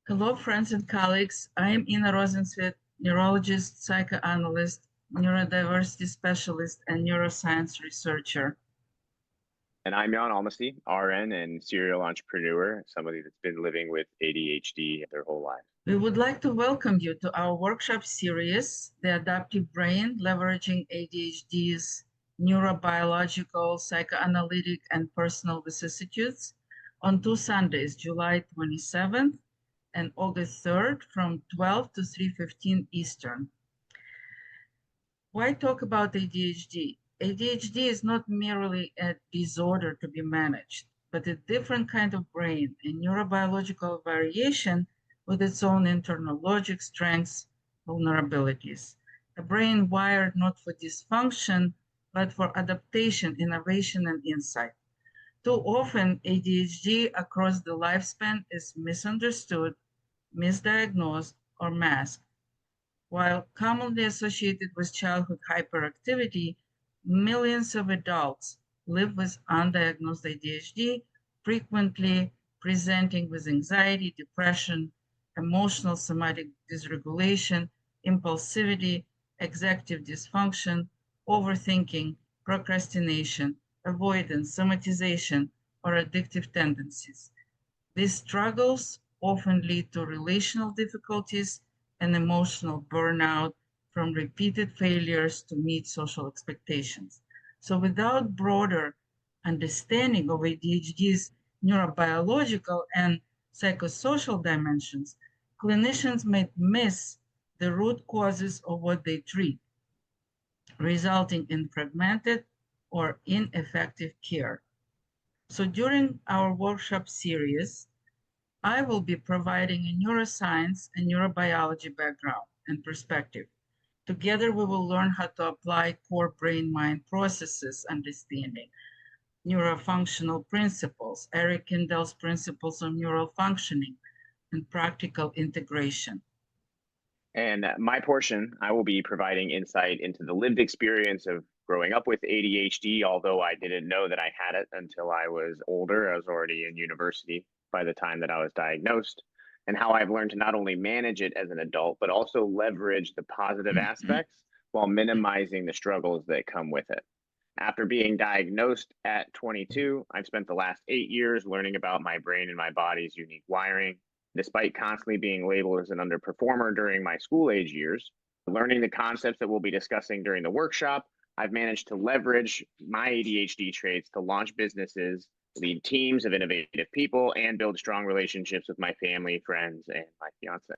Hello, friends and colleagues. I am Rozentsvit, neurologist, psychoanalyst, neurodiversity specialist, and neuroscience researcher. And I'm Almasy, RN and serial entrepreneur, somebody that's been living with ADHD their whole life. We would like to welcome you to our workshop series, The Adaptive Brain, Leveraging ADHD's Neurobiological, Psychoanalytic, and Personal Vicissitudes, on 2 Sundays, July 27th and August 3rd from 12 to 3:15 Eastern. Why talk about ADHD? ADHD is not merely a disorder to be managed, but a different kind of brain, a neurobiological variation with its own internal logic, strengths, vulnerabilities. A brain wired not for dysfunction, but for adaptation, innovation, and insight. Too often, ADHD across the lifespan is misunderstood, misdiagnosed, or masked. While commonly associated with childhood hyperactivity, millions of adults live with undiagnosed ADHD, frequently presenting with anxiety, depression, emotional somatic dysregulation, impulsivity, executive dysfunction, overthinking, procrastination, avoidance, somatization, or addictive tendencies. These struggles often lead to relational difficulties and emotional burnout from repeated failures to meet social expectations. So, without broader understanding of ADHD's neurobiological and psychosocial dimensions, clinicians may miss the root causes of what they treat, resulting in fragmented or ineffective care. So, during our workshop series, I will be providing a neuroscience and neurobiology background and perspective. Together, we will learn how to apply core brain-mind processes understanding, neurofunctional principles, Eric Kendall's principles of neural functioning, and practical integration. And my portion, I will be providing insight into the lived experience of growing up with ADHD, although I didn't know that I had it until I was older. I was already in university by the time that I was diagnosed, and how I've learned to not only manage it as an adult, but also leverage the positive aspects while minimizing the struggles that come with it. After being diagnosed at 22, I've spent the last 8 years learning about my brain and my body's unique wiring. Despite constantly being labeled as an underperformer during my school age years, learning the concepts that we'll be discussing during the workshop, I've managed to leverage my ADHD traits to launch businesses, lead teams of innovative people, and build strong relationships with my family, friends, and my fiance.